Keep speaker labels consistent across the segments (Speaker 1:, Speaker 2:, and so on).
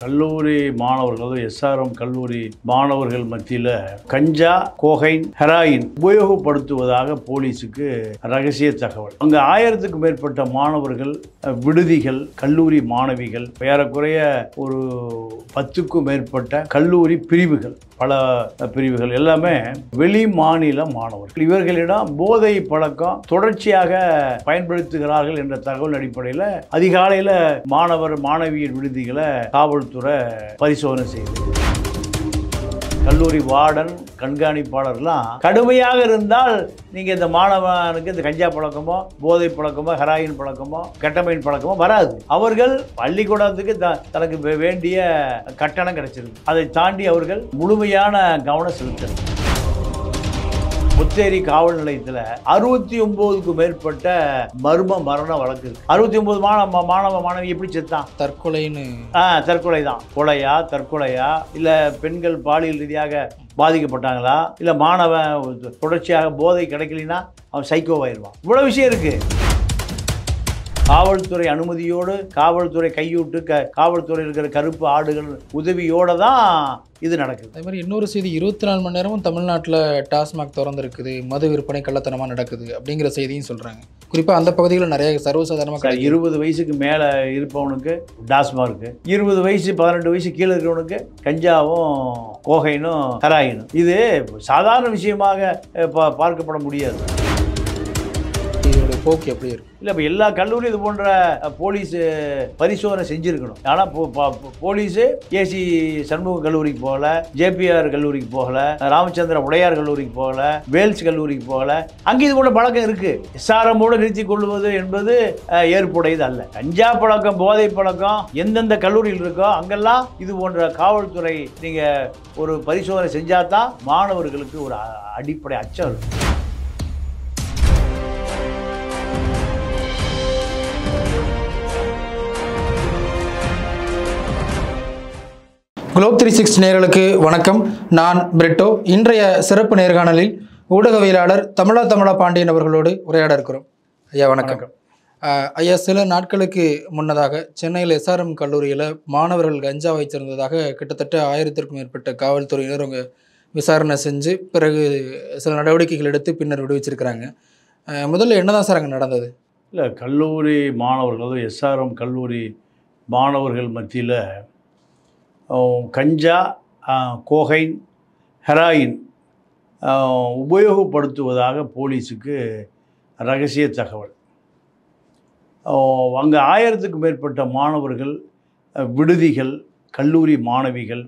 Speaker 1: கல்லூரி மாணவர்கள் எஸ்ஆர்எம் கல்லூரி மாணவர்கள் மத்தியில் கஞ்சா, கோகைன், ஹெராயின் உபயோகப்படுத்துவதாக போலீஸுக்கு ரகசிய தகவல். அங்கே 1000க்கும் மேற்பட்ட மாணவர்கள், விடுதிகள், கல்லூரி மாணவிகள், ஏறக்குறைய ஒரு 10க்கும் மேற்பட்ட கல்லூரி பிரிவுகள், பல பிரிவுகள் எல்லாமே வெளி மாநில மாணவர்கள். இவர்களிடம் போதை பழக்கம் தொடர்ச்சியாக பயன்படுத்துகிறார்கள் என்ற தகவல் அடிப்படையில் அதிகாலையில் மாணவர் மாணவியர் விடுதிகளை காவல்துறை பரிசோதனை செய்யுது. கல்லூரி வார்டன், கண்காணிப்பாளர்லாம் கடுமையாக இருந்தால் நீங்கள் இந்த மாணவனுக்கு இந்த கஞ்சா பழக்கமோ, போதை பழக்கமோ, ஹெராயின் பழக்கமோ, கெட்டமைன் பழக்கமோ வராது. அவர்கள் பள்ளிக்கூடத்துக்கு தனக்கு வேண்டிய கட்டணம் கிடைச்சிருக்கு. அதை தாண்டி அவர்கள் முழுமையான கவனம் செலுத்தணும். புத்தேரி காவல் நிலையத்தில் 69க்கும் மேற்பட்ட மரண வழக்கு இருக்கு. 69 மாணவ மாணவி எப்படி செத்தான்?
Speaker 2: தற்கொலைன்னு.
Speaker 1: தற்கொலை தான். கொலையா, தற்கொலையா, இல்ல பெண்கள் பாலியல் ரீதியாக பாதிக்கப்பட்டாங்களா, இல்ல மாணவன் தொடர்ச்சியாக போதை கிடைக்கலனா அவன் சைக்கோவாயிருவான். இவ்வளவு விஷயம் இருக்கு. காவல்துறை அனுமதியோடு, காவல்துறை கையூட்டு, காவல்துறை இருக்கிற கருப்பு ஆடுகள் உதவியோடு தான் இது நடக்குது.
Speaker 2: அதே மாதிரி இன்னொரு செய்தி, 24 மணி நேரமும் தமிழ்நாட்டில் டாஸ்மாக் திறந்துருக்குது, மது விற்பனை கள்ளத்தனமாக நடக்குது அப்படிங்கிற செய்தியும் சொல்கிறாங்க. குறிப்பாக அந்த பகுதிகளில் நிறைய சர்வசாதாரணமாக
Speaker 1: 20 வயசுக்கு மேலே இருப்பவனுக்கு டாஸ்மாக் இருக்குது, 20 வயசு 18 வயசு கீழே இருக்கிறவனுக்கு கஞ்சாவும் கோகைனும் ஹெராயினும். இது சாதாரண விஷயமாக பார்க்கப்பட முடியாது.
Speaker 2: போக்கு எப்படி இருக்கு?
Speaker 1: இல்லை, இப்போ எல்லா கல்லூரியும் இது போன்ற போலீஸ் பரிசோதனை செஞ்சுருக்கணும். ஆனால் போலீஸு ஏசி சண்முக கல்லூரிக்கு போகல, ஜேபிஆர் கல்லூரிக்கு போகல, ராமச்சந்திர உடையார் கல்லூரிக்கு போகல, வேல்ஸ் கல்லூரிக்கு போகல. அங்கே இது போன்ற பழக்கம் இருக்கு. எஸ்ஆர்எம்மோடு நிறுத்தி கொள்வது என்பது ஏற்புடையது அல்ல. கஞ்சா பழக்கம், போதை பழக்கம் எந்தெந்த கல்லூரியில் இருக்கோ அங்கெல்லாம் இது போன்ற காவல்துறை நீங்கள் ஒரு பரிசோதனை செஞ்சாதான் மாணவர்களுக்கு ஒரு அடிப்படை அச்சம் இருக்கும்.
Speaker 2: குளோப் 360 நேயர்களுக்கு வணக்கம். நான் பிரிட்டோ. இன்றைய சிறப்பு நேர்காணலில் ஊடகவியலாளர் தமிழா பாண்டியன் அவர்களோடு உரையாட இருக்கிறோம். ஐயா வணக்கம். ஐயா, சில நாட்களுக்கு முன்னதாக சென்னையில் எஸ்ஆர்எம் கல்லூரியில் மாணவர்கள் கஞ்சா வைத்திருந்ததாக கிட்டத்தட்ட 1000க்கும் மேற்பட்ட காவல்துறையினர் அவங்க விசாரணை செஞ்சு பிறகு சில நடவடிக்கைகள் எடுத்து பின்னர் விடுவிச்சிருக்கிறாங்க. முதல்ல என்னதான் சார் அங்கே நடந்தது?
Speaker 1: இல்லை, கல்லூரி மாணவர்கள், எஸ்ஆர்எம் கல்லூரி மாணவர்கள் மத்தியில் கஞ்சா, கோகைன், ஹெராயின் உபயோகப்படுத்துவதாக போலீஸுக்கு ரகசிய தகவல். அங்கே 1000க்கும் மேற்பட்ட மாணவர்கள், விடுதிகள், கல்லூரி மாணவிகள்,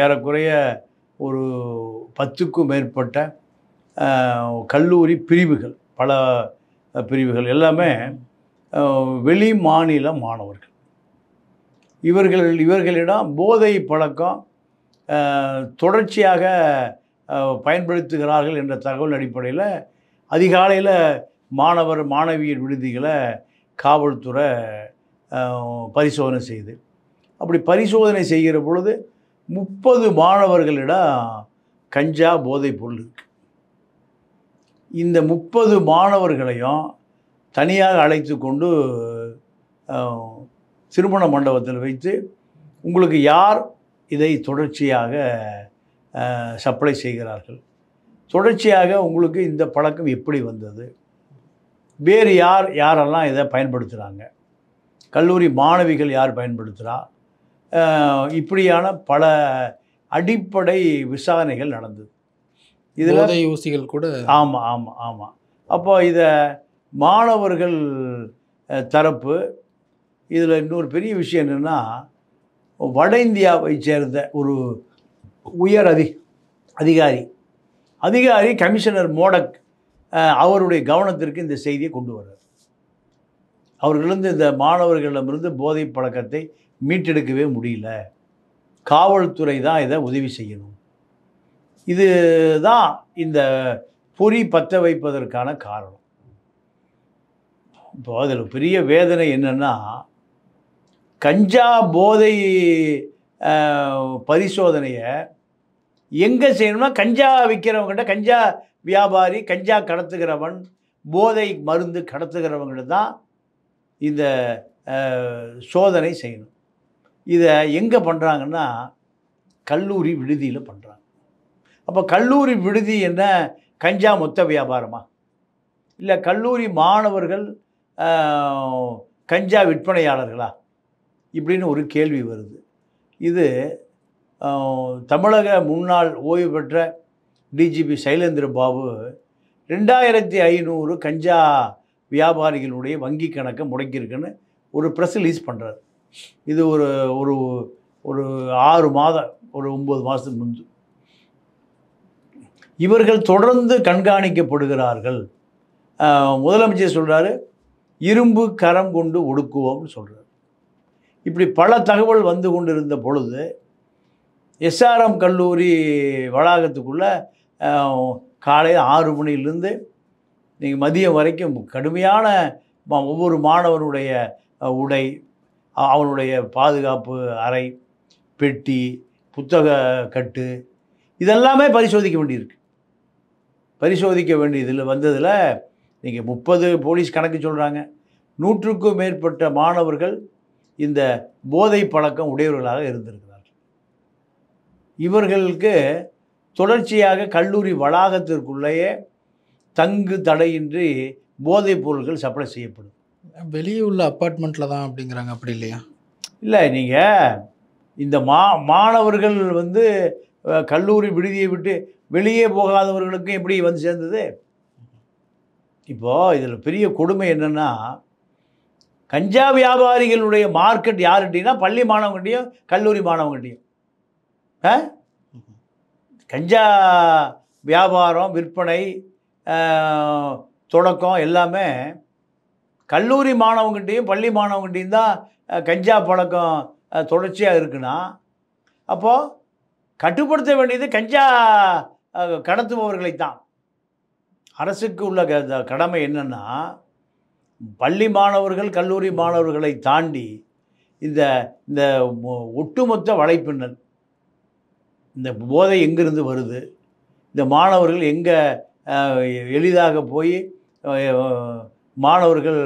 Speaker 1: ஏறக்குறைய ஒரு 10க்கும் மேற்பட்ட கல்லூரி பிரிவுகள், பல பிரிவுகள் எல்லாமே வெளி மாநில மாணவர்கள். இவர்களிடம் போதை பழக்கம் தொடர்ச்சியாக பயன்படுத்துகிறார்கள் என்ற தகவல் அடிப்படையில் அதிகாலையில் மாணவர் மாணவியர் விடுதிகளை காவல்துறை பரிசோதனை செய்யுது. அப்படி பரிசோதனை செய்கிற பொழுது 30 மாணவர்களிடம் கஞ்சா போதைப் பொருள் இருக்குது. இந்த 30 மாணவர்களையும் தனியாக அழைத்து கொண்டு திருமண மண்டபத்தில் வைத்து, உங்களுக்கு யார் இதை தொடர்ச்சியாக சப்ளை செய்கிறார்கள், தொடர்ச்சியாக உங்களுக்கு இந்த பழக்கம் எப்படி வந்தது, வேறு யாரெல்லாம் இதை பயன்படுத்துகிறாங்க, கல்லூரி மாணவிகள் யார் பயன்படுத்துகிறா, இப்படியான பல அடிப்படை விசாரணைகள் நடந்தது.
Speaker 2: இதில் ஊசிகள் கூட.
Speaker 1: ஆமாம் ஆமாம் ஆமாம். அப்போ இதை மாணவர்கள் தரப்பு, இதில் இன்னொரு பெரிய விஷயம் என்னென்னா, வட இந்தியாவை சேர்ந்த ஒரு உயர் அதிகாரி கமிஷனர் மோடக் அவருடைய கவனத்திற்கு இந்த செய்தியை கொண்டு வர்றார். அவர்களிருந்து இந்த மாணவர்களிடமிருந்து போதை பழக்கத்தை மீட்டெடுக்கவே முடியல, காவல்துறை தான் இதை உதவி செய்யணும். இது தான் இந்த பொறி பற்ற வைப்பதற்கான காரணம். இப்போ அதில் பெரிய வேதனை என்னென்னா, கஞ்சா போதை பரிசோதனையை எங்கே செய்யணும்னா, கஞ்சா விற்கிறவங்ககிட்ட, கஞ்சா வியாபாரி, கஞ்சா கடத்துகிறவன், போதை மருந்து கடத்துகிறவங்ககிட்ட தான் இந்த சோதனை செய்யணும். இதை எங்கே பண்ணுறாங்கன்னா கல்லூரி விடுதியில் பண்ணுறாங்க. அப்போ கல்லூரி விடுதி என்ன கஞ்சா மொத்த வியாபாரமா? இல்லை கல்லூரி மாணவர்கள் கஞ்சா விற்பனையாளர்களா? இப்படின்னு ஒரு கேள்வி வருது. இது தமிழக முன்னாள் ஓய்வு பெற்ற டிஜிபி சைலேந்திர பாபு 2500 கஞ்சா வியாபாரிகளுடைய வங்கி கணக்கை முடக்கியிருக்குன்னு ஒரு ப்ரெஸ் ரிலீஸ் பண்ணுறாரு. இது ஒரு ஒரு ஒரு 6 மாதம், ஒரு 9 மாதத்துக்கு முன்பு. இவர்கள் தொடர்ந்து கண்காணிக்கப்படுகிறார்கள். முதலமைச்சர் சொல்கிறாரு, இரும்பு கரம் கொண்டு ஒடுக்குவோம்னு சொல்கிறார். இப்படி பல தகவல் வந்து கொண்டு இருந்த பொழுது எஸ்ஆர்எம் கல்லூரி வளாகத்துக்குள்ளே காலையில் 6 மணிலேருந்து நீங்கள் மதியம் வரைக்கும் கடுமையான ஒவ்வொரு மாணவனுடைய உடை, அவனுடைய பாதுகாப்பு அறை, பெட்டி, புத்தக கட்டு இதெல்லாமே பரிசோதிக்க வேண்டியிருக்கு. பரிசோதிக்க வேண்டியதில் வந்ததில் நீங்கள் 30 போலீஸ் கணக்கு சொல்கிறாங்க. 100க்கும் மேற்பட்ட மாணவர்கள் இந்த போதை பழக்கம் உடையவர்களாக இருந்திருக்கிறார்கள். இவர்களுக்கு தொடர்ச்சியாக கல்லூரி வளாகத்திற்குள்ளேயே தங்கு தடையின்றி போதைப் பொருட்கள் சப்ளை செய்யப்படும்.
Speaker 2: வெளியே உள்ள அப்பார்ட்மெண்ட்டில் தான் அப்படிங்கிறாங்க. அப்படி இல்லையா? இல்லை,
Speaker 1: நீங்கள் இந்த மாணவர்கள் வந்து கல்லூரி விடுதியை விட்டு வெளியே போகாதவர்களுக்கும் எப்படி வந்து சேர்ந்தது? இப்போது இதில் பெரிய கொடுமை என்னென்னா, கஞ்சா வியாபாரிகளுடைய மார்க்கெட் யார்கிட்டனா பள்ளி மாணவங்கள்கிட்டையும் கல்லூரி மாணவங்கள்கிட்டையும். கஞ்சா வியாபாரம், விற்பனை, தொடக்கம் எல்லாமே கல்லூரி மாணவங்கள்கிட்டையும் பள்ளி மாணவங்கள்கிட்டையும் தான் கஞ்சா பழக்கம் தொடர்ச்சியாக இருக்குன்னா, அப்போது கட்டுப்படுத்த வேண்டியது கஞ்சா கடத்துபவர்களைத்தான். அரசுக்கு உள்ள கடமை என்னென்னா, பள்ளி மாணவர்கள் கல்லூரி மாணவர்களை தாண்டி இந்த இந்த ஒட்டுமொத்த வலைப்பின்னல், இந்த போதை எங்கிருந்து வருது, இந்த மாணவர்கள் எங்கே எளிதாக போய் மாணவர்கள்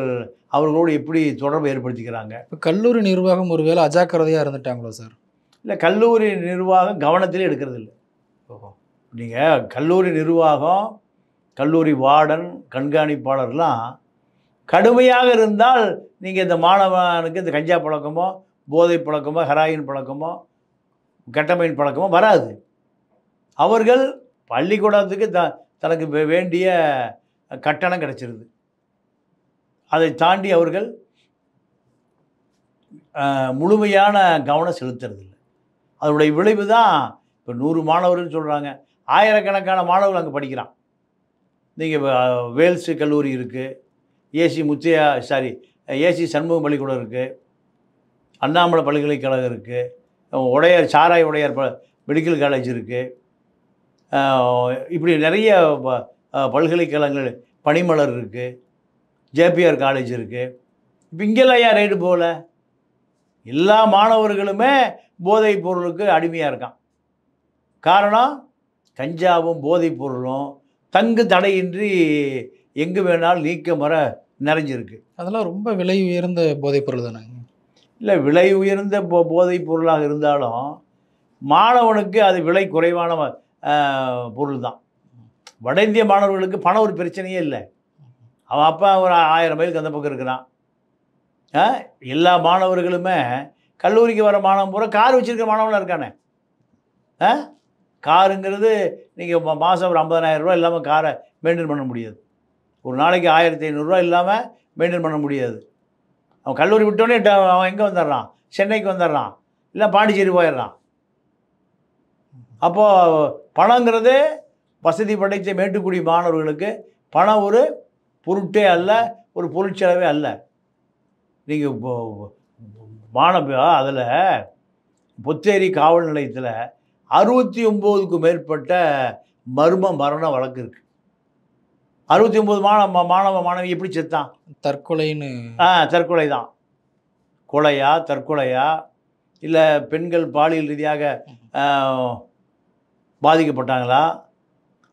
Speaker 1: அவர்களோடு எப்படி தொடர்பு ஏற்படுத்திக்கிறாங்க.
Speaker 2: இப்போ கல்லூரி நிர்வாகம் ஒருவேளை அஜாக்கிரதையாக இருந்துட்டாங்களோ சார்?
Speaker 1: இல்லை, கல்லூரி நிர்வாகம் கவனத்திலே எடுக்கிறது இல்லை. நீங்கள் கல்லூரி நிர்வாகம், கல்லூரி வார்டன், கண்காணிப்பாளர்லாம் கடுமையாக இருந்தால் நீங்கள் இந்த மாணவனுக்கு இந்த கஞ்சா பழக்கமோ, போதை பழக்கமோ, ஹெராயின் பழக்கமோ, கெட்டமைன் பழக்கமோ வராது. அவர்கள் பள்ளிக்கூடத்துக்கு தனக்கு வேண்டிய கட்டணம் கிடைச்சிருது. அதை தாண்டி அவர்கள் முழுமையான கவனம் செலுத்துறதில்லை. அதனுடைய விளைவு தான் இப்போ 100 மாணவர்கள் சொல்கிறாங்க, ஆயிரக்கணக்கான மாணவர்கள் அங்கே படிக்கிறான். நீங்கள் வேல்ஸு கல்லூரி இருக்குது, ஏசி சண்முகம் பள்ளிக்கூடம் இருக்குது, அண்ணாமலை பல்கலைக்கழகம் இருக்குது, உடையார் சாராய் உடையார் மெடிக்கல் காலேஜ் இருக்குது, இப்படி நிறைய பல்கலைக்கழகங்கள், பனிமலர் இருக்குது, ஜேபிஆர் காலேஜ் இருக்குது. இப்போ இங்கெல்லாம் ஏன் ரைடு போகல? எல்லா மாணவர்களுமே போதைப் பொருளுக்கு அடிமையாக இருக்கான். காரணம், கஞ்சாவும் போதைப் பொருளும் தங்கு தடையின்றி எங்கே வேணாலும் நீக்க மர நிறைஞ்சிருக்கு.
Speaker 2: அதெல்லாம் ரொம்ப விலை உயர்ந்த போதைப் பொருள் தானே?
Speaker 1: இல்லை, விலை உயர்ந்த போதைப் பொருளாக இருந்தாலும் மாணவனுக்கு அது விலை குறைவான பொருள் தான். வட இந்திய மாணவர்களுக்கு பணம் ஒரு பிரச்சனையே இல்லை. அவன் அப்பா ஒரு 1000 மைலுக்கு அந்த பக்கம் இருக்கிறான். எல்லா மாணவர்களுமே கல்லூரிக்கு வர மாணவன் பூரா கார் வச்சுருக்க மாணவனாக இருக்கானே. காருங்கிறது நீங்கள் மாதம் ஒரு 50,000 ரூபா இல்லாமல் காரை மெயின்டைன் பண்ண முடியாது. ஒரு நாளைக்கு 1500 இல்லாமல் மெயின்டைன் பண்ண முடியாது. அவன் கல்லூரி விட்டோடனே அவன் எங்கே வந்துடுறான்? சென்னைக்கு வந்துடுறான், இல்லை பாண்டிச்சேரி போயிடுறான். அப்போது பணங்கிறது வசதி படைத்த மேட்டுக்குடி மாணவர்களுக்கு பணம் ஒரு பொருட்டே அல்ல, ஒரு பொருட்செலவே அல்ல. நீங்கள் அதில் பொத்தேரி காவல் நிலையத்தில் 69க்கும் மேற்பட்ட மரண வழக்கு இருக்குது. 69 மாணவ எப்படி செத்தான்?
Speaker 2: தற்கொலைன்னு.
Speaker 1: தற்கொலை தான். கொலையா, தற்கொலையா, இல்லை பெண்கள் பாலியல் ரீதியாக பாதிக்கப்பட்டாங்களா,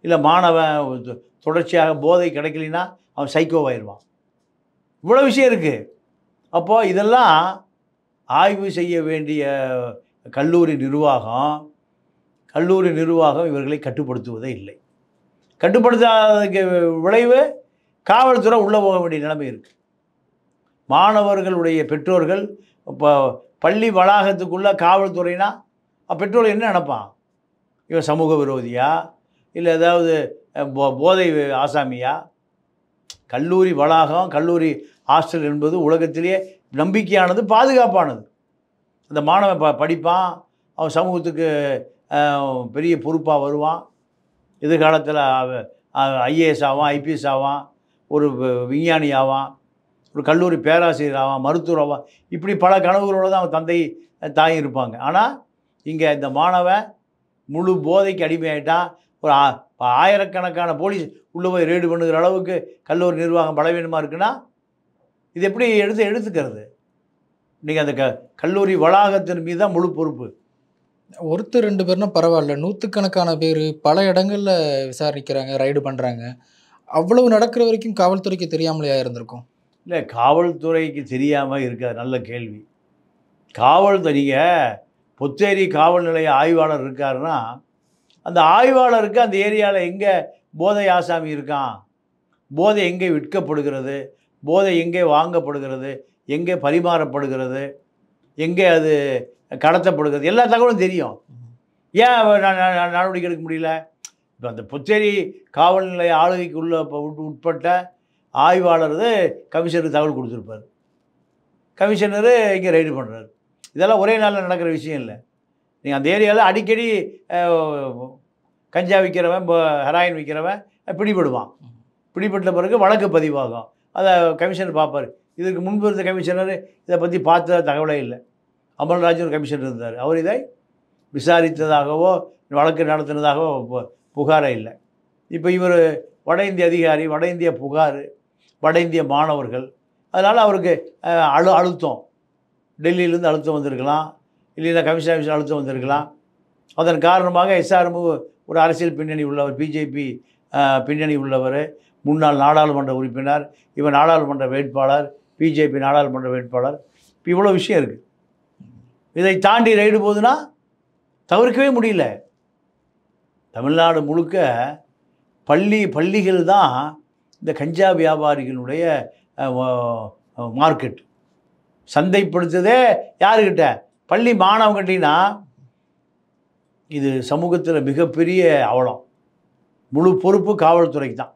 Speaker 1: இல்லை மாணவன் தொடர்ச்சியாக போதை கிடைக்கலினா அவன் சைக்கோவாயிடுவான். இவ்வளோ விஷயம் இருக்குது. அப்போது இதெல்லாம் ஆய்வு செய்ய வேண்டிய கல்லூரி நிர்வாகம் இவர்களை கட்டுப்படுத்துவதே இல்லை. கட்டுப்படுத்தாததுக்கு விளைவு காவல்துறை உள்ளே போக வேண்டிய நிலைமை இருக்குது. மாணவர்களுடைய பெற்றோர்கள் இப்போ பள்ளி வளாகத்துக்குள்ளே காவல்துறைனா பெற்றோர் என்ன நினைப்பான்? இவன் சமூக விரோதியா, இல்லை ஏதாவது போதை ஆசாமியா? கல்லூரி வளாகம், கல்லூரி ஹாஸ்டல் என்பது உலகத்திலேயே நம்பிக்கையானது, பாதுகாப்பானது. அந்த மாணவன் படிப்பான், அவன் சமூகத்துக்கு பெரிய பொறுப்பாக வருவான். எதிர்காலத்தில் ஐஏஎஸ் ஆவான், ஐபிஎஸ் ஆவான், ஒரு விஞ்ஞானி ஆவான், ஒரு கல்லூரி பேராசிரியர் ஆவான், மருத்துவர் ஆவான். இப்படி பல கனவுகளோடு தான் அவன் தந்தை தாய் இருப்பாங்க. ஆனால் இங்கே இந்த மாணவன் முழு போதைக்கு அடிமையாயிட்டான். ஒரு ஆயிரக்கணக்கான போலீஸ் உள்ளே போய் ரெய்டு பண்ணுகிற அளவுக்கு கல்லூரி நிர்வாகம் பலவீனமாக இருக்குன்னா இது எப்படி எடுத்துக்கிறது? நீங்கள் அந்த கல்லூரி வளாகத்தின் மீது தான் முழு பொறுப்பு.
Speaker 2: ஒருத்தர் 2 பேர்னா பரவாயில்ல, நூற்றுக்கணக்கான பேர் பல இடங்களில் விசாரிக்கிறாங்க, ரைடு பண்ணுறாங்க. அவ்வளவு நடக்கிற வரைக்கும் காவல்துறைக்கு தெரியாமலையா இருந்திருக்கும்?
Speaker 1: இல்லை, காவல்துறைக்கு தெரியாமல் இருக்காது. நல்ல கேள்வி. காவல்துறை, நீங்கள் பொத்தேரி காவல் நிலைய ஆய்வாளர் இருக்காருன்னா அந்த ஆய்வாளருக்கு அந்த ஏரியாவில் எங்கே போதை ஆசாமி இருக்கான், போதை எங்கே விற்கப்படுகிறது, போதை எங்கே வாங்கப்படுகிறது, எங்கே பரிமாறப்படுகிறது, எங்கே அது கடத்தப்படுகிறது, எல்லா தகவலும் தெரியும். ஏன் நடவடிக்கை எடுக்க முடியல? இப்போ அந்த பொத்தேரி காவல் நிலைய ஆளுகைக்கு உட்பட்ட ஆய்வாளர் கமிஷனருக்கு தகவல் கொடுத்துருப்பார். கமிஷனரு இங்கே ரைடு பண்ணுறாரு. இதெல்லாம் ஒரே நாளில் நடக்கிற விஷயம் இல்லை. நீங்கள் அந்த ஏரியாவில் அடிக்கடி கஞ்சா விற்கிறவன், ஹெராயின் விற்கிறவன் பிடிபடுவான். பிடிபட்ட பிறகு வழக்கு பதிவாகும். அதை கமிஷனர் பார்ப்பார். இதுக்கு முன்பு இருந்த கமிஷனர் இதை பற்றி பார்த்த தகவலே இல்லை. அமல்ராஜ் ஒரு கமிஷனர் இருந்தார். அவர் இதை விசாரித்ததாகவோ வழக்கு நடத்தினதாகவோ புகாரே இல்லை. இப்போ இவர் வட இந்திய அதிகாரி, வட இந்திய புகார், வட இந்திய மாணவர்கள், அதனால் அவருக்கு அழுத்தம், டெல்லியிலேருந்து அழுத்தம் வந்திருக்கலாம், இல்லைன்னா கமிஷன் ஆஃபீஸில் அழுத்தம் வந்திருக்கலாம். அதன் காரணமாக எஸ்ஆர்எம் ஒரு அரசியல் பின்னணி உள்ளவர், பிஜேபி பின்னணி உள்ளவர், முன்னாள் நாடாளுமன்ற உறுப்பினர், இவர் நாடாளுமன்ற வேட்பாளர், பிஜேபி நாடாளுமன்ற வேட்பாளர். இப்போ இவ்வளோ விஷயம் இருக்குது. இதை தாண்டி ரைடு போகுதுன்னா தவிர்க்கவே முடியல. தமிழ்நாடு முழுக்க பள்ளிகள் தான் இந்த கஞ்சா வியாபாரிகளுடைய மார்க்கெட். சந்தைப்படுத்துதே யாருக்கிட்ட? பள்ளி மாணவங்கிட்டீங்கன்னா இது சமூகத்தில் மிகப்பெரிய அவலம். முழு பொறுப்பு காவல்துறைக்கு தான்.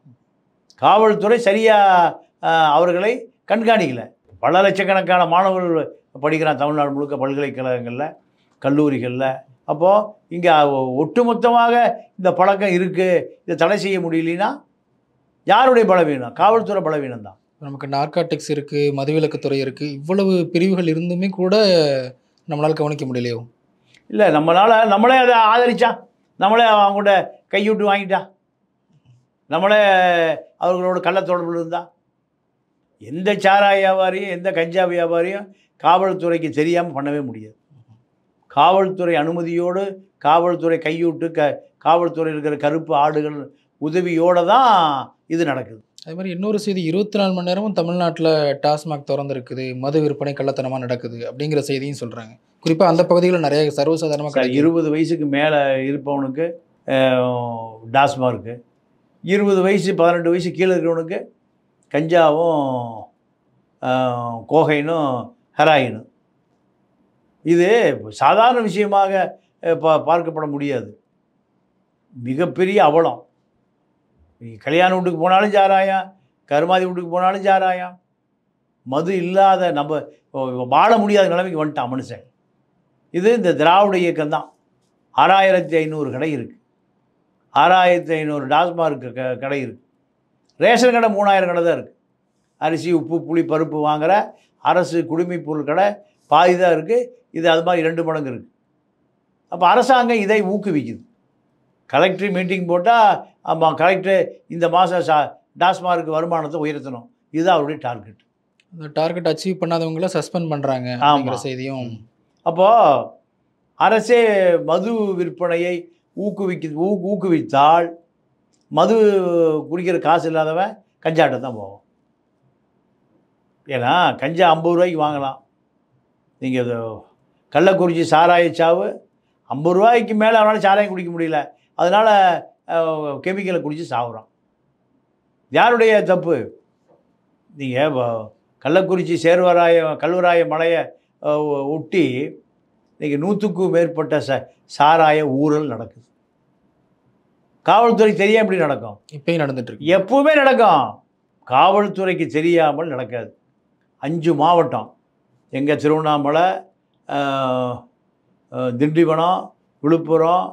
Speaker 1: காவல்துறை சரியாக அவர்களை கண்காணிக்கலை. பல லட்சக்கணக்கான மாணவர்கள் படிக்கிறான் தமிழ்நாடு முழுக்க, பல்கலைக்கழகங்களில், கல்லூரிகளில். அப்போது இங்கே ஒட்டுமொத்தமாக இந்த பழக்கம் இருக்குது, இதை தடை செய்ய முடியலன்னா யாருடைய பலவீனம்? காவல்துறை பலவீனம் தான்.
Speaker 2: நமக்கு நார்காட்டிக்ஸ் இருக்குது, மதுவிலக்குத்துறை இருக்குது, இவ்வளவு பிரிவுகள் இருந்துமே கூட நம்மளால் கவனிக்க முடியலையோ?
Speaker 1: இல்லை, நம்மளே அதை ஆதரித்தான், நம்மளே அவங்கள்ட்ட கைவிட்டு வாங்கிட்டான், நம்மளே அவர்களோட கள்ளத்தொடர்பில் இருந்தால். எந்த சாராய வியாபாரியும் எந்த கஞ்சா வியாபாரியும் காவல்துறைக்கு தெரியாமல் பண்ணவே முடியாது. காவல்துறை அனுமதியோடு, காவல்துறை கையூட்டு, காவல்துறை இருக்கிற கருப்பு ஆடுகள் உதவியோடு தான் இது நடக்குது.
Speaker 2: அதே மாதிரி இன்னொரு செய்தி, 24 மணி நேரமும் தமிழ்நாட்டில் டாஸ்மாக் திறந்துருக்குது, மது விற்பனை கள்ளத்தனமாக நடக்குது அப்படிங்கிற செய்தியும் சொல்கிறாங்க. குறிப்பாக அந்த பகுதிகளில் நிறைய சர்வசாதாரணமாக
Speaker 1: 20 வயசுக்கு மேலே இருப்பவனுக்கு டாஸ்மார்க்கு, 20 வயசு 18 வயசு கீழே இருக்கிறவனுக்கு கஞ்சாவும் கோகைனும் ஹெராயினும். இது சாதாரண விஷயமாக பார்க்கப்பட முடியாது. மிகப்பெரிய அவலம். கல்யாண வீட்டுக்கு போனாலும் சாராயம், கருமாதி வீட்டுக்கு போனாலும் சாராயம். மது இல்லாத நம்ம வாழ முடியாத நிலைமைக்கு வந்துட்டான் மனுஷன். இது இந்த திராவிட இயக்கம் தான். 6500 கடை இருக்குது, 6500 டாஸ்மார்க் கடை இருக்குது. ரேஷன் கடை 3000 கடை தான் இருக்குது. அரிசி, உப்பு, புளி, பருப்பு வாங்குகிற அரசு குடிமைப் பொருள் கடை பாதி தான் இருக்குது. இது அது மாதிரி 2 மடங்கு இருக்குது. அப்போ அரசாங்கம் இதை ஊக்குவிக்குது. கலெக்டர் மீட்டிங் போட்டால், ஆமாம் கலெக்டர் இந்த மாதம் டாஸ்மார்க் வருமானத்தை உயர்த்தணும், இதுதான் அவருடைய டார்கெட்.
Speaker 2: அந்த டார்கெட் அச்சீவ் பண்ணாதவங்கள சஸ்பெண்ட் பண்ணுறாங்க அப்படிங்கிற செய்தியும்.
Speaker 1: அப்போது அரசே மது விற்பனையை ஊக்குவித்தால் மது குடிக்கிற காசு இல்லாதவன் கஞ்சாட்ட தான் போவோம். ஏன்னா கஞ்சா 50 ரூபாய்க்கு வாங்கலாம், நீங்கள் கள்ளக்குறிச்சி சாராய சாவு 50 ரூபாய்க்கு மேலே அவனால் சாராயம் குடிக்க முடியல, அதனால் கெமிக்கலை குடித்து சாகுறான். யாருடைய தப்பு? நீங்கள் கள்ளக்குறிச்சி கல்வராய மலையை ஒட்டி நீங்கள் 100க்கும் மேற்பட்ட சாராய ஊழல் நடக்குது. காவல்துறை தெரியாமல் எப்படி நடக்கும்?
Speaker 2: இப்பயும் நடந்துட்டு இருக்கு.
Speaker 1: எப்பவுமே நடக்கும். காவல்துறைக்கு தெரியாமல் நடக்காது. 5 மாவட்டம், எங்கள் திருவண்ணாமலை, திண்டிவனம், விழுப்புரம்,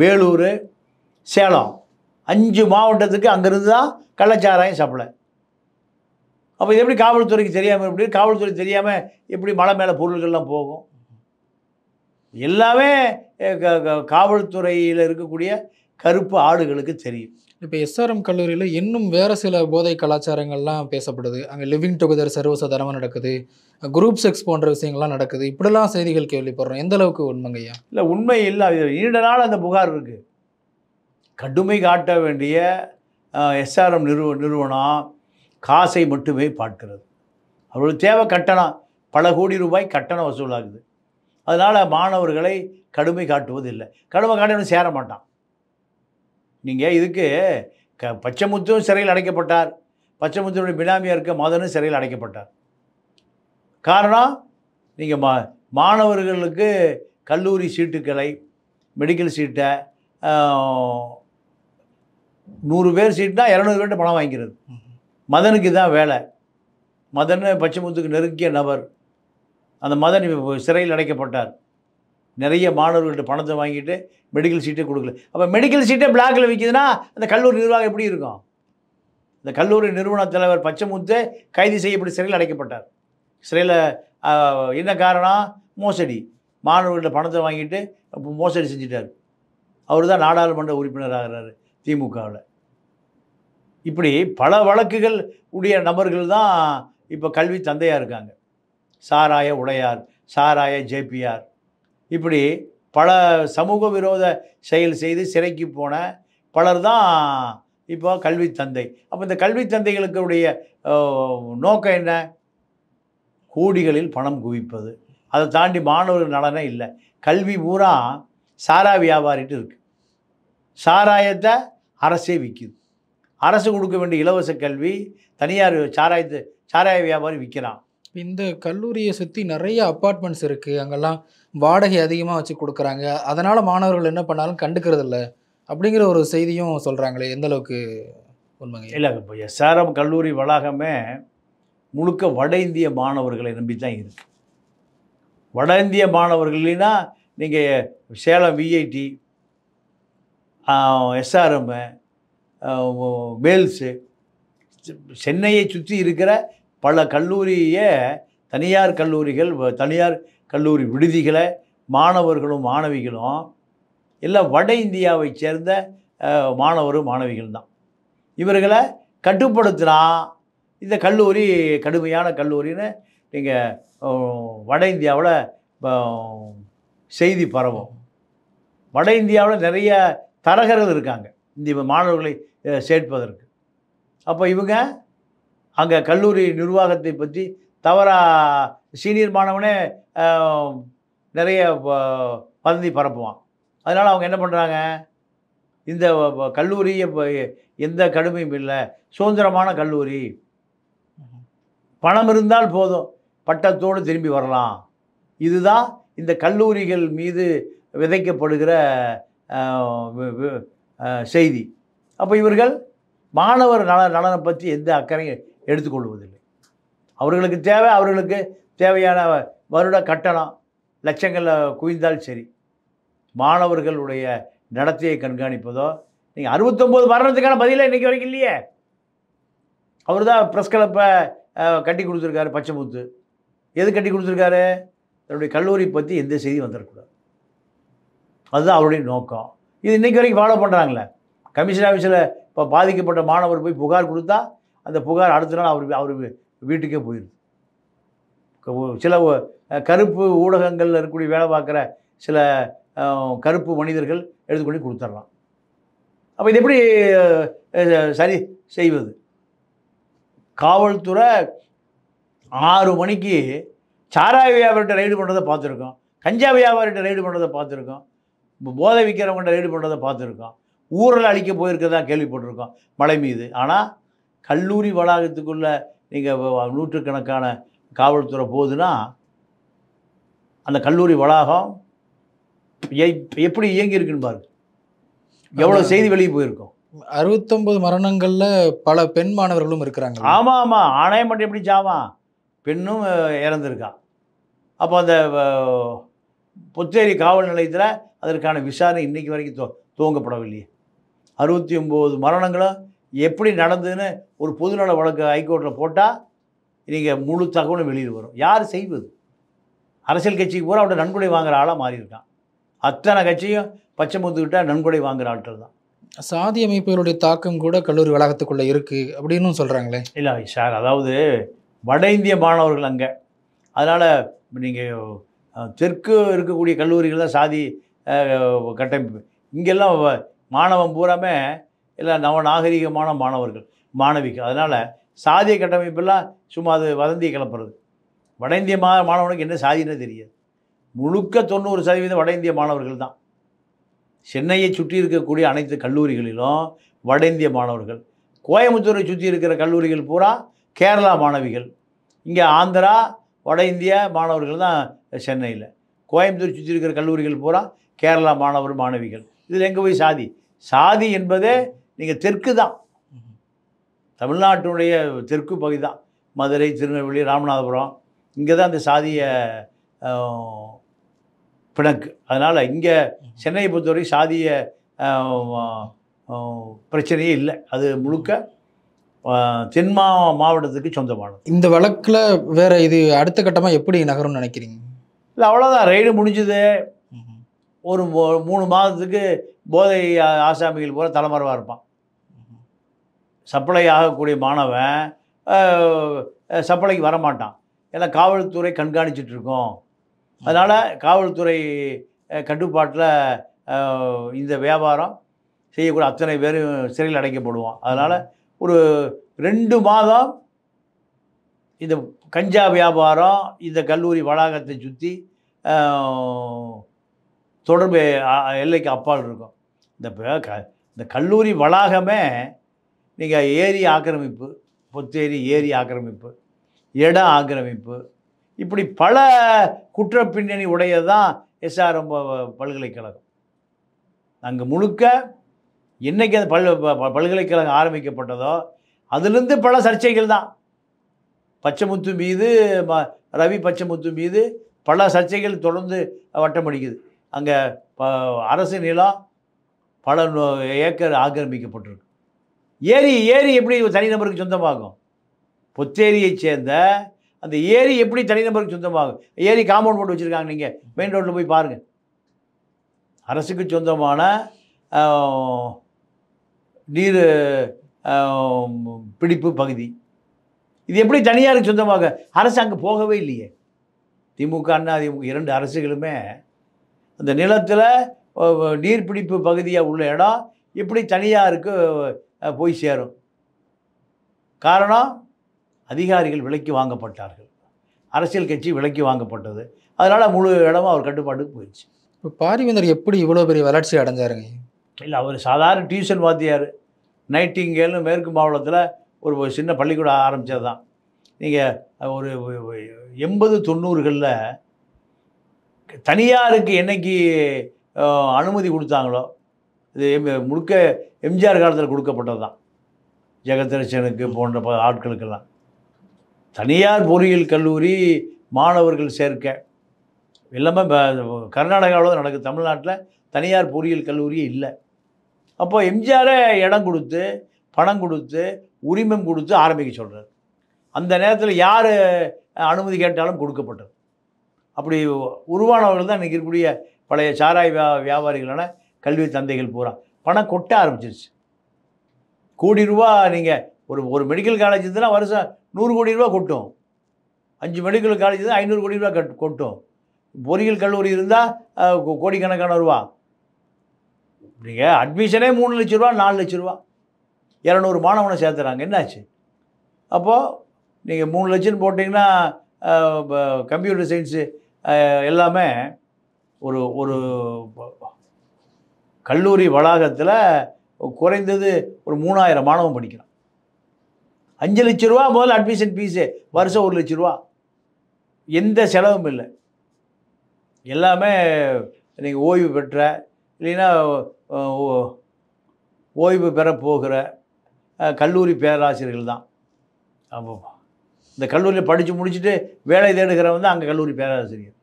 Speaker 1: வேலூர், சேலம், 5 மாவட்டத்துக்கு அங்கேருந்து தான் கள்ளச்சாராயம் சப்ளை. அப்போ இது எப்படி காவல்துறைக்கு தெரியாமல், எப்படி காவல்துறை தெரியாமல் எப்படி மலை மேலே பொருள்கள்லாம் போகும்? எல்லாமே காவல்துறையில் இருக்கக்கூடிய கருப்பு ஆடுகளுக்கு தெரியும்.
Speaker 2: இப்போ எஸ்ஆர்எம் கல்லூரியில் இன்னும் வேறு சில போதை கலாச்சாரங்கள்லாம் பேசப்படுது. அங்கே லிவிங் டுகெதர் சர்வசாதாரணமாக நடக்குது, குரூப் செக்ஸ் போன்ற விஷயங்கள்லாம் நடக்குது. இப்படிலாம் செய்திகள் கேள்விப்படுறோம். எந்த அளவுக்கு உண்மைங்கய்யா?
Speaker 1: இல்லை, உண்மை இல்லை. நீண்ட நாள் அந்த புகார் இருக்குது. கடுமை காட்ட வேண்டிய எஸ்ஆர்எம் நிறுவனம் காசை மட்டுமே பார்க்கிறது. அவர்களுக்கு தேவை கட்டணம், பல கோடி ரூபாய் கட்டணம் வசூலாகுது. அதனால் மாணவர்களை கடுமை காட்டுவதில்லை. கடுமை காட்டணும் சேர மாட்டான். நீங்கள் இதுக்கு பச்சைமுத்தும் சிறையில் அடைக்கப்பட்டார், பச்சைமுத்துடைய பினாமியாக இருக்க மதனும் சிறையில் அடைக்கப்பட்டார். காரணம், நீங்கள் மாணவர்களுக்கு கல்லூரி சீட்டுக்களை, மெடிக்கல் சீட்டை 100 பேர் சீட்னா 200 பேர்கிட்ட பணம் வாங்கிக்கிறது. மதனுக்கு தான் வேலை. மதன் பச்சைமுத்துக்கு நெருங்கிய நபர். அந்த மதன் சிறையில் அடைக்கப்பட்டார். நிறைய மாணவர்கள்ட்ட பணத்தை வாங்கிட்டு மெடிக்கல் சீட்டே கொடுக்கல. அப்போ மெடிக்கல் சீட்டே பிளாக்கில் விற்கிதுன்னா அந்த கல்லூரி நிர்வாகம் எப்படி இருக்கும்? இந்த கல்லூரி நிறுவன தலைவர் பச்சைமுத்து கைது செய்யப்பட்டு சிறையில் அடைக்கப்பட்டார். சிறையில் என்ன காரணம்? மோசடி. மாணவர்கள்ட்ட பணத்தை வாங்கிட்டு மோசடி செஞ்சிட்டார். அவர் தான் நாடாளுமன்ற உறுப்பினராகிறார் திமுகவில். இப்படி பல வழக்குகள் உடைய நபர்கள் தான் இப்போ கல்வி தந்தையாக இருக்காங்க. சாராய உடையார், சாராய ஜேபிஆர், இப்படி பல சமூக விரோத செயல் செய்து சிறைக்கு போன பலர் தான் இப்போ கல்வி தந்தை. அப்போ இந்த கல்வி தந்தைகளுக்குடைய நோக்கம் என்ன? கோடிகளில் பணம் குவிப்பது. அதை தாண்டி மாணவர்கள் நலனே இல்லை. கல்வி பூரா சாரா வியாபாரிட்டு இருக்குது. சாராயத்தை அரசே விற்கிது. அரசு கொடுக்க வேண்டிய இலவச கல்வி தனியார் சாராய வியாபாரி விற்கிறான்.
Speaker 2: இந்த கல்லூரியை சுற்றி நிறைய அப்பார்ட்மெண்ட்ஸ் இருக்குது. அங்கெல்லாம் வாடகை அதிகமாக வச்சு கொடுக்குறாங்க. அதனால் மாணவர்கள் என்ன பண்ணாலும் கண்டுக்கிறது இல்லை அப்படிங்கிற ஒரு செய்தியும் சொல்கிறாங்களே, எந்த அளவுக்கு உண்மைங்க?
Speaker 1: இல்லை, இப்போ எஸ்ஆர்எம் கல்லூரி வளாகமே முழுக்க வட இந்திய மாணவர்களை நம்பி தான் இருக்குது. வட இந்திய மாணவர்கள்னா நீங்கள் சேலம் விஐடி, எஸ்ஆர்எம், வேல்ஸு, சென்னையை சுற்றி இருக்கிற பல கல்லூரியை தனியார் கல்லூரிகள், தனியார் கல்லூரி விடுதிகளை மாணவர்களும் மாணவிகளும் எல்லாம் வட இந்தியாவை சேர்ந்த மாணவரும் மாணவிகள் தான். இவர்களை கட்டுப்படுத்தினா இந்த கல்லூரி கடுமையான கல்லூரின்னு நீங்கள் வட இந்தியாவில் செய்தி பரவும். வட இந்தியாவில் நிறைய தரகர்கள் இருக்காங்க இந்த மாணவர்களை சேர்ப்பதற்கு. அப்போ இவங்க அங்கே கல்லூரி நிர்வாகத்தை பற்றி தவறாக சீனியர் மாணவனே நிறைய வதந்தி பரப்புவான். அதனால் அவங்க என்ன பண்ணுறாங்க, இந்த கல்லூரியை எந்த கடுமையும் இல்லை, சுதந்திரமான கல்லூரி, பணம் இருந்தால் போதும், பட்டத்தோடு திரும்பி வரலாம். இதுதான் இந்த கல்லூரிகள் மீது விதைக்கப்படுகிற செய்தி. அப்போ இவர்கள் மாணவர் நலனை பற்றி எந்த அக்கறையும் எடுத்துக்கொள்வதில்லை. அவர்களுக்கு தேவையான வருட கட்டணம் லட்சங்களில் குவிந்தால் சரி. மாணவர்களுடைய நடத்தையை கண்காணிப்பதோ, நீங்கள் 69 மரணத்துக்கான பதிலாக இன்றைக்கி வரைக்கும் இல்லையே. அவர் தான் ப்ரெஸ் கிளப்பை கட்டி கொடுத்துருக்காரு பச்சைமுத்து. எது கட்டி கொடுத்துருக்காரு? தன்னுடைய கல்லூரி பற்றி எந்த செய்தி வந்துடக்கூடாது. அதுதான் அவருடைய நோக்கம். இது இன்றைக்கி வரைக்கும் ஃபாலோ பண்ணுறாங்களே. கமிஷன் ஆஃபீஸில் இப்போ பாதிக்கப்பட்ட மாணவர் போய் புகார் கொடுத்தா அந்த புகார் அடுத்த நாள் அவர் வீட்டுக்கே போயிடுது. சில கருப்பு ஊடகங்களில் இருக்கக்கூடிய வேலை பார்க்குற சில கருப்பு மனிதர்கள் எடுத்துக்கொண்டு கொடுத்துட்றான். அப்போ இது எப்படி சரி செய்வது? காவல்துறை 6 மணிக்கு சாராய வியாபாரிகிட்ட ரைடு பண்ணுறதை பார்த்துருக்கோம், கஞ்சா வியாபாரிகிட்ட ரைடு பண்ணுறதை பார்த்துருக்கோம், போதை விற்கிறவங்கள்ட்ட ரைடு பண்ணுறதை பார்த்துருக்கோம், ஊரில் அழிக்க போயிருக்கிறதா கேள்விப்பட்டிருக்கோம் மலை மீது. ஆனால் கல்லூரி வளாகத்துக்குள்ளே நீங்கள் நூற்றுக்கணக்கான காவல்துறை போகுதுன்னா அந்த கல்லூரி வளாகம் எப்படி இயங்கியிருக்குன்னு பாருங்க, எவ்வளோ செய்தி வெளியே போயிருக்கோம்.
Speaker 2: 69 மரணங்கள்ல பல பெண் மாணவர்களும் இருக்கிறாங்க.
Speaker 1: ஆமாம் ஆமாம், ஆணையம் மட்டும் எப்படி சாவான், பெண்ணும் இறந்துருக்கா. அப்போ அந்த புத்தேரி காவல் நிலையத்தில் அதற்கான விசாரணை இன்றைக்கி வரைக்கும் துவங்கப்படவில்லையே. 69 மரணங்களும் எப்படி நடந்ததுன்னு ஒரு பொதுநல வழக்கு ஹைகோர்ட்டில் போட்டால் நீங்கள் முழு தகவலும் வெளியில் வரும். யார் செய்வது? அரசியல் கட்சிக்கு பூரா அவட நன்கொடை வாங்குகிற ஆளாக மாறியிருக்கான். அத்தனை கட்சியும் பச்சை முத்துக்கிட்ட நன்கொடை வாங்குகிற ஆட்கள் தான்.
Speaker 2: சாதி அமைப்புகளுடைய தாக்கம் கூட கல்லூரி வளாகத்துக்குள்ளே இருக்குது அப்படின்னு சொல்கிறாங்களே.
Speaker 1: இல்லை சார், அதாவது வட இந்திய மாணவர்கள் அங்கே, அதனால் நீங்கள் தெற்கு இருக்கக்கூடிய கல்லூரிகள் தான் சாதி கட்டமைப்பு. இங்கெல்லாம் மாணவன் பூராமே இல்லை நவநாகரிகமான மாணவர்கள் மாணவிகள். அதனால் சாதிய கட்டமைப்பெல்லாம் சும்மா அது வதந்தியை கிளப்புறது. வட இந்திய மாணவனுக்கு என்ன சாதின்னு தெரியாது. முழுக்க 90% வட இந்திய மாணவர்கள் தான். சென்னையை சுற்றி இருக்கக்கூடிய அனைத்து கல்லூரிகளிலும் வட இந்திய மாணவர்கள். கோயம்புத்தூரை சுற்றி இருக்கிற கல்லூரிகள் பூரா கேரளா மாணவிகள். இங்கே ஆந்திரா வட இந்திய மாணவர்கள் தான் சென்னையில். கோயம்புத்தூர் சுற்றி இருக்கிற கல்லூரிகள் பூரா கேரளா மாணவர் மாணவிகள். இதில் எங்கே போய் சாதி? சாதி என்பதே நீங்கள் தெற்கு தான், தமிழ்நாட்டினுடைய தெற்கு பகுதி தான். மதுரை, திருநெல்வேலி, ராமநாதபுரம், இங்கே தான் அந்த சாதிய பிணக்கு. அதனால் இங்கே சென்னையை பொறுத்தவரை சாதிய பிரச்சனையே இல்லை. அது முழுக்க தென் மாவட்டத்துக்கு சொந்தமானது.
Speaker 2: இந்த வழக்கில் வேறு இது அடுத்த கட்டமாக எப்படி நகரும்னு நினைக்கிறீங்க?
Speaker 1: இல்லை, அவ்வளோதான், ரைடு முடிஞ்சுது. ஒரு 3 மாதத்துக்கு போதை ஆசாமிகள் போல தலைமறைவாக இருப்பான். சப்ளை ஆகக்கூடிய மாணவன் சப்ளைக்கு வரமாட்டான். ஏன்னா காவல்துறை கண்காணிச்சிட்டு இருக்கோம். அதனால் காவல்துறை கட்டுப்பாட்டில் இந்த வியாபாரம் செய்யக்கூடிய அத்தனை பேரும் சிறையில் அடைக்கப்படுவான். அதனால் ஒரு 2 மாதம் இந்த கஞ்சா வியாபாரம் இந்த கல்லூரி வளாகத்தை சுற்றி தொடர்பு எல்லைக்கு அப்பால் இருக்கும். இந்த கல்லூரி வளாகமே நீங்கள் ஏரி ஆக்கிரமிப்பு, பொத்தேரி ஏரி ஆக்கிரமிப்பு, இட ஆக்கிரமிப்பு, இப்படி பல குற்ற பின்னணி உடையதான் எஸ்ஆர்எம் பல்கலைக்கழகம். அங்கே முழுக்க என்றைக்கு அந்த பல்கலைக்கழகம் ஆரம்பிக்கப்பட்டதோ அதுலேருந்து பல சர்ச்சைகள் தான். பச்சைமுத்து மீது, ரவி பச்சைமுத்து மீது பல சர்ச்சைகள் தொடர்ந்து வட்டமடிக்குது. அங்கே அரசு நிலம் பல ஏக்கர் ஆக்கிரமிக்கப்பட்டிருக்கு. ஏரி எப்படி தனிநபருக்கு சொந்தமாகும்? பொத்தேரியை சேர்ந்த அந்த ஏரி எப்படி தனிநபருக்கு சொந்தமாகும்? ஏரி காம்பவுண்ட் போட்டு வச்சுருக்காங்க, நீங்கள் மெயின் ரோட்டில் போய் பாருங்கள். அரசுக்கு சொந்தமான நீர் பிடிப்பு பகுதி, இது எப்படி தனியாருக்கு சொந்தமாக? அரசு அங்கே போகவே இல்லையே. திமுக அண்ணா திமுக 2 அரசுகளுமே அந்த நிலத்தில் நீர்பிடிப்பு பகுதியாக உள்ள இடம் எப்படி தனியாருக்கு போய் சேரும்? காரணம், அதிகாரிகள் விலைக்கு வாங்கப்பட்டார்கள், அரசியல் கட்சி விலைக்கு வாங்கப்பட்டது. அதனால் முழு இடமும் அவர் கட்டுப்பாட்டுக்கு போயிடுச்சு.
Speaker 2: இப்போ பாரிவேந்தர் எப்படி இவ்வளோ பெரிய வளர்ச்சி அடைஞ்சாருங்க?
Speaker 1: இல்லை, அவர் சாதாரண டியூஷன் வாத்தியார். நைட்டிங்கேல்னு மேற்கு மாவட்டத்தில் ஒரு சின்ன பள்ளிக்கூடம் ஆரம்பித்தது தான். நீங்கள் ஒரு 80-90களில் தனியாருக்கு என்னைக்கு அனுமதி கொடுத்தாங்களோ, இது முழுக்க எம்ஜிஆர் காலத்தில் கொடுக்கப்பட்டது தான். ஜெகதரட்சனுக்கு போன்ற ஆட்களுக்கெல்லாம் தனியார் பொறியியல் கல்லூரி மாணவர்கள் சேர்க்க எல்லாமே கர்நாடகாவில் தான் நடக்குது. தமிழ்நாட்டில் தனியார் பொறியியல் கல்லூரியே இல்லை. அப்போ எம்ஜிஆரை இடம் கொடுத்து, பணம் கொடுத்து, உரிமம் கொடுத்து ஆரம்பிக்க சொல்கிறார். அந்த நேரத்தில் யார் அனுமதி கேட்டாலும் கொடுக்கப்பட்டது. அப்படி உருவானவர்கள் தான் இன்றைக்கி இருக்கக்கூடிய பழைய சாராய வியாபாரிகளான கல்வி தந்தைகள் பூரா பணம் கொட்ட ஆரம்பிச்சிருச்சு. கோடி ரூபா. நீங்கள் ஒரு மெடிக்கல் காலேஜ் இருந்ததுன்னா வருஷம் 100 கோடி ரூபா கொட்டும். 5 மெடிக்கல் காலேஜ் இருந்தால் 500 கோடி ரூபா கொட்டும். பொறியியல் கல்லூரி இருந்தால் கோடிக்கணக்கான ரூபா. நீங்கள் அட்மிஷனே 3 லட்ச ரூபா, 4 லட்ச ரூபா, 200 மாணவனை சேர்த்துறாங்க. என்னாச்சு? அப்போது நீங்கள் 3 லட்சம் போட்டிங்கன்னா கம்ப்யூட்டர் சயின்ஸு எல்லாமே ஒரு ஒரு கல்லூரி வளாகத்தில் குறைந்தது ஒரு 3000 மாணவன் படிக்கிறான். 5 லட்ச ரூபா முதல்ல அட்மிஷன் ஃபீஸு, வருஷம் 1 லட்ச ரூபா, எந்த செலவும் இல்லை. எல்லாமே நீங்கள் ஓய்வு பெற்ற இல்லைன்னா ஓய்வு பெற போகிற கல்லூரி பேராசிரியர்கள் தான். அப்போ இந்த கல்லூரியில் படித்து முடிச்சுட்டு வேலை தேடுகிறவன் தான் அங்கே கல்லூரி பேராசிரியர்.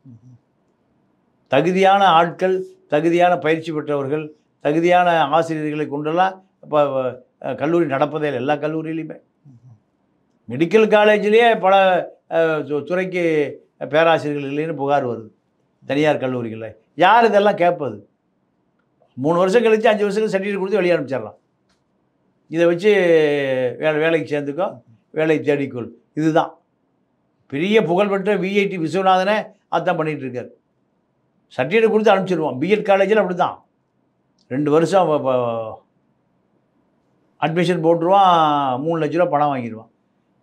Speaker 1: தகுதியான ஆட்கள், தகுதியான பயிற்சி பெற்றவர்கள், தகுதியான ஆசிரியர்களை கொண்டெல்லாம் இப்போ கல்லூரி நடப்பதே இல்லை. எல்லா கல்லூரியிலையுமே மெடிக்கல் காலேஜ்லேயே பல துறைக்கு பேராசிரியர்கள் இல்லைன்னு புகார் வருது தனியார் கல்லூரிகளில். யார் இதெல்லாம் கேட்பது? 3 வருஷம் கழித்து 5 வருஷத்துக்கு சர்டிஃபிகேட் கொடுத்து வெளியே அனுப்பிச்சிடலாம். இதை வச்சு வேலைக்கு சேர்ந்துக்கோ, வேலை தேடிக்கொள். இதுதான் பெரிய புகழ்பெற்ற விஐடி விஸ்வநாதனே அதான் பண்ணிகிட்டு இருக்கார். சர்டிஃபிகேட் கொடுத்து அனுப்பிச்சிடுவோம். பிஎட் காலேஜில் அப்படி தான் 2 வருஷம் அட்மிஷன் போட்டுருவான், 3 லட்ச ரூபா பணம் வாங்கிடுவான்.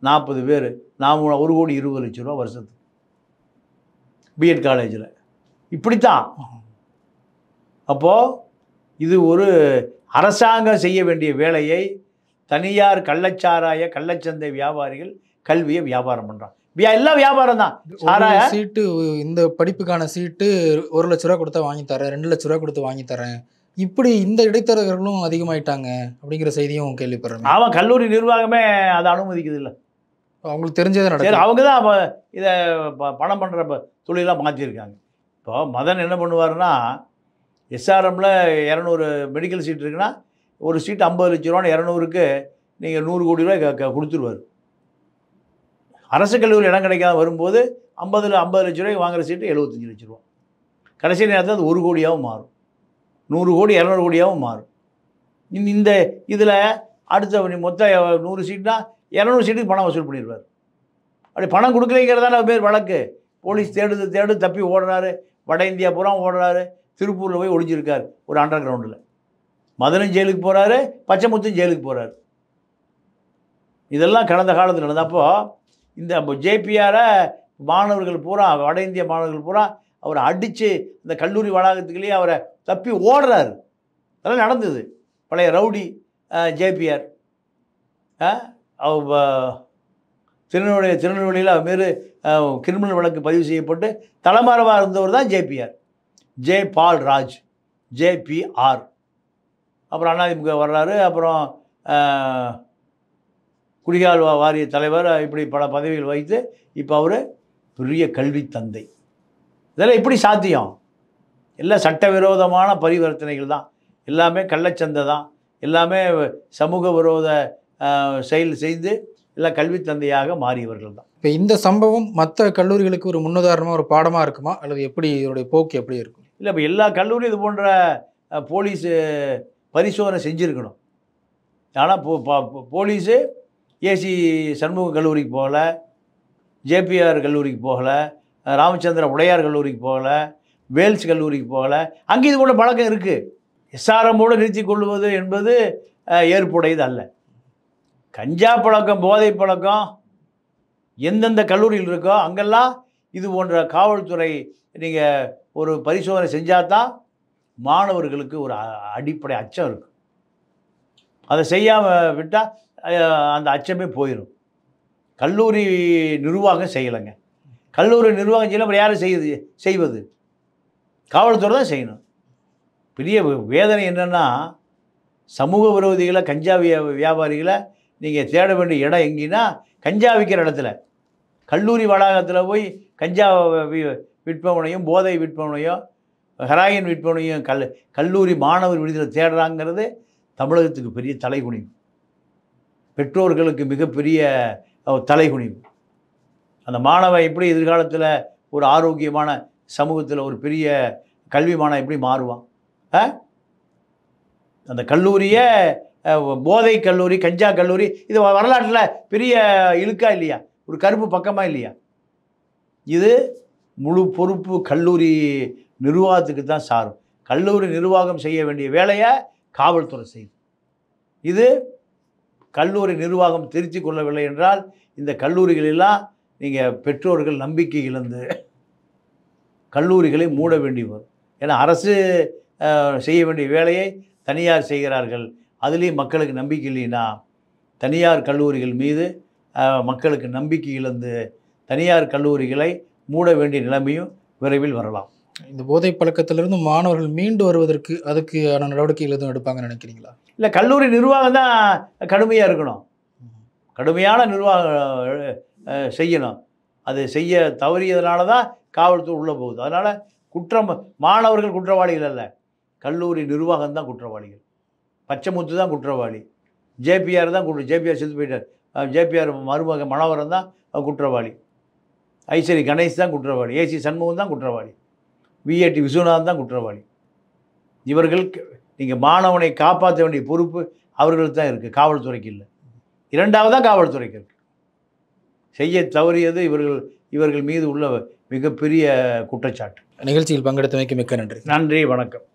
Speaker 1: 40 பேர், நான் 1,20,00,000 வருஷத்துக்கு பிஎட் காலேஜில். இப்படித்தான். அப்போது இது ஒரு அரசாங்கம் செய்ய வேண்டிய வேலையை தனியார் கள்ளச்சாராய கள்ளச்சந்தை வியாபாரிகள் கல்வியை வியாபாரம் பண்ணுறான். எல்லாம் வியாபாரம் தான்.
Speaker 2: சீட்டு, இந்த படிப்புக்கான சீட்டு 1 லட்ச ரூபா கொடுத்தா வாங்கி தரேன், 2 லட்ச ரூபா கொடுத்து வாங்கி தரேன், இப்படி இந்த இடைத்தரகர்களும் அதிகமாயிட்டாங்க அப்படிங்கிற செய்தியும் கேள்விப்படுறேன்.
Speaker 1: அவன் கல்லூரி நிர்வாகமே அதை அனுமதிக்குது இல்லை.
Speaker 2: அவங்களுக்கு தெரிஞ்சதை நடக்குது.
Speaker 1: அவங்க தான் இதை பணம் பண்ணுற தொழிலாக மாற்றிருக்காங்க. இப்போ மதன் என்ன பண்ணுவாருன்னா, எஸ்ஆர்எம்மில் 200 மெடிக்கல் சீட் இருக்குன்னா ஒரு சீட் 50 லட்ச ரூபான்னு 200க்கு நீங்கள் 100 கோடி ரூபாய் கொடுத்துருவார். அரசு கல்லூரி இடம் கிடைக்காத வரும்போது 50 லட்ச ரூபாய்க்கு வாங்குகிற சீட்டு 75 லட்ச ரூபா. கடைசி நேரத்தில் அது 1 கோடியாகவும் மாறும், 100 கோடி 200 கோடியாகவும் மாறும். இந்த இதில் அடுத்த மொத்தம் 100 சீட்னா 200 சீட்டுக்கு பணம் வசூல் பண்ணிடுவார். அப்படி பணம் கொடுக்கலைங்கிறதான பேர் வழக்கு. போலீஸ் தேடு தப்பி ஓடுறாரு, வட இந்தியா பூரா ஓடுறாரு, திருப்பூரில் போய் ஒழிஞ்சிருக்கார் ஒரு அண்டர் கிரவுண்டில். மதுரை ஜெயிலுக்கு போகிறாரு, பச்சைமுத்தும் ஜெயிலுக்கு போகிறாரு. இதெல்லாம் கடந்த காலத்தில் நடந்தப்போ இந்த ஜேபிஆரை மாணவர்கள் பூரா, வட இந்திய மாணவர்கள் பூரா அவரை அடித்து இந்த கல்லூரி வளாகத்துக்குள்ளேயே அவரை தப்பி ஓடுறாரு. அதெல்லாம் நடந்தது. பழைய ரவுடி ஜேபிஆர் திருநெல்வேலியில் அவர் கிரிமினல் வழக்கு பதிவு செய்யப்பட்டு தலைமறைவாக இருந்தவர் தான் ஜேபிஆர். ஜே பால் ராஜ், ஜேபிஆர். அப்புறம் அதிமுக வர்றாரு. அப்புறம் குடிகால் வாரிய தலைவர், இப்படி பல பதவிகள் வைத்து இப்போ அவர் பெரிய கல்வி தந்தை. இதெல்லாம் எப்படி சாத்தியம்? எல்லாம் சட்டவிரோதமான பரிவர்த்தனைகள் தான், எல்லாமே கள்ளச்சந்தை தான், எல்லாமே சமூக விரோத செயல் செய்து எல்லாம் கல்வி தந்தையாக மாறியவர்கள் தான்.
Speaker 2: இப்போ இந்த சம்பவம் மற்ற கல்லூரிகளுக்கு ஒரு முன்னுதாரணமாக ஒரு பாடமாக இருக்குமா, அல்லது எப்படி இதனுடைய போக்கு எப்படி இருக்கும்?
Speaker 1: இல்லை, இப்போ எல்லா கல்லூரியும் இது போன்ற போலீஸு பரிசோதனை செஞ்சுருக்கணும். ஆனால் போலீஸு ஏசி சண்முக கல்லூரிக்கு போகலை, ஜேபிஆர் கல்லூரிக்கு போகலை, ராமச்சந்திர உடையார் கல்லூரிக்கு போகலை, வேல்ஸ் கல்லூரிக்கு போகலை. அங்கே இது போன்ற பழக்கம் இருக்குது. எஸ்ஆர்எம்மோடு நிறுத்தி கொள்வது என்பது ஏற்புடையது அல்ல. கஞ்சா பழக்கம், போதை பழக்கம் எந்தெந்த கல்லூரியில் இருக்கோ அங்கெல்லாம் இது போன்ற காவல்துறை நீங்கள் ஒரு பரிசோதனை செஞ்சால் தான் மாணவர்களுக்கு ஒரு அடிப்படை அச்சம் இருக்கும். அதை செய்யாமல் விட்டால் அந்த அச்சமே போயிடும். கல்லூரி நிர்வாகம் செய்யலைங்க. கல்லூரி நிர்வாகம் செய்யலாம், யாரும் செய்வது? காவல்துறை தான் செய்யணும். பெரிய வேதனை என்னென்னா, சமூக விரோதிகளை, கஞ்சா வியாபாரிகளை நீங்கள் தேட வேண்டிய இடம் எங்கேன்னா கஞ்சா விற்கிற இடத்துல. கல்லூரி வளாகத்தில் போய் கஞ்சா விற்பவனையும், போதை விற்பவனையும், ஹெராயின் விற்பவனையும் கல்லூரி மாணவர் விடுதலை தேடுறாங்கிறது தமிழகத்துக்கு பெரிய தலைகுனிவு, பெற்றோர்களுக்கு மிகப்பெரிய தலைகுனிவு. அந்த மாணவன் எப்படி எதிர்காலத்தில் ஒரு ஆரோக்கியமான சமூகத்தில் ஒரு பெரிய கல்விமானம் எப்படி மாறுவான்? அந்த கல்லூரியை போதை கல்லூரி, கஞ்சா கல்லூரி, இது வரலாற்றில் பெரிய இழுக்கா இல்லையா, ஒரு கருப்பு பக்கமாக இல்லையா? இது முழு பொறுப்பு கல்லூரி நிர்வாகத்துக்கு தான் சாரும். கல்லூரி நிர்வாகம் செய்ய வேண்டிய வேலையை காவல்துறை செய்யும். இது கல்லூரி நிர்வாகம் திருத்திக் கொள்ளவில்லை என்றால் இந்த கல்லூரிகளெல்லாம் நீங்கள் பெற்றோர்கள் நம்பிக்கை இழந்து கல்லூரிகளை மூட வேண்டி வரும். ஏன்னா அரசு செய்ய வேண்டிய வேலையை தனியார் செய்கிறார்கள். அதுலேயும் மக்களுக்கு நம்பிக்கை இல்லைன்னா தனியார் கல்லூரிகள் மீது மக்களுக்கு நம்பிக்கை இழந்து தனியார் கல்லூரிகளை மூட வேண்டிய நிலைமையும் விரைவில் வரலாம்.
Speaker 2: இந்த போதை பழக்கத்திலிருந்து மாணவர்கள் மீண்டு வருவதற்கு அதுக்கான நடவடிக்கைகள் எதுவும் எடுப்பாங்கன்னு நினைக்கிறீங்களா?
Speaker 1: இல்லை, கல்லூரி நிர்வாகம் தான் கடுமையாக இருக்கணும். கடுமையான நிர்வாகம் செய்யணும். அது செய்ய தவறியதுனால தான் காவல்துறை உள்ளே போகுது. அதனால் மாணவர்கள் குற்றவாளிகள் அல்ல, கல்லூரி நிர்வாகம் தான் குற்றவாளிகள். பச்சைமுத்து தான் குற்றவாளி, ஜேபிஆர் தான் ஜேபிஆர் செத்து போயிட்டார், ஜேபிஆர் மருமக மணவரம் தான் குற்றவாளி, ஐஸ்வரி கணேஷ் தான் குற்றவாளி, ஏசி சண்முகம் தான் குற்றவாளி, விஏடி விஸ்வநாதன் தான் குற்றவாளி. இவர்கள் நீங்கள் மாணவனை காப்பாற்ற வேண்டிய பொறுப்பு அவர்களுக்கு தான் இருக்குது, காவல்துறைக்கு இல்லை. இரண்டாவதாக காவல்துறைக்கு இருக்குது. செய்ய தவறியது இவர்கள் மீது உள்ள மிகப்பெரிய குற்றச்சாட்டு.
Speaker 2: நிகழ்ச்சியில் பங்கெடுத்தமைக்கு மிக்க நன்றி.
Speaker 1: நன்றி, வணக்கம்.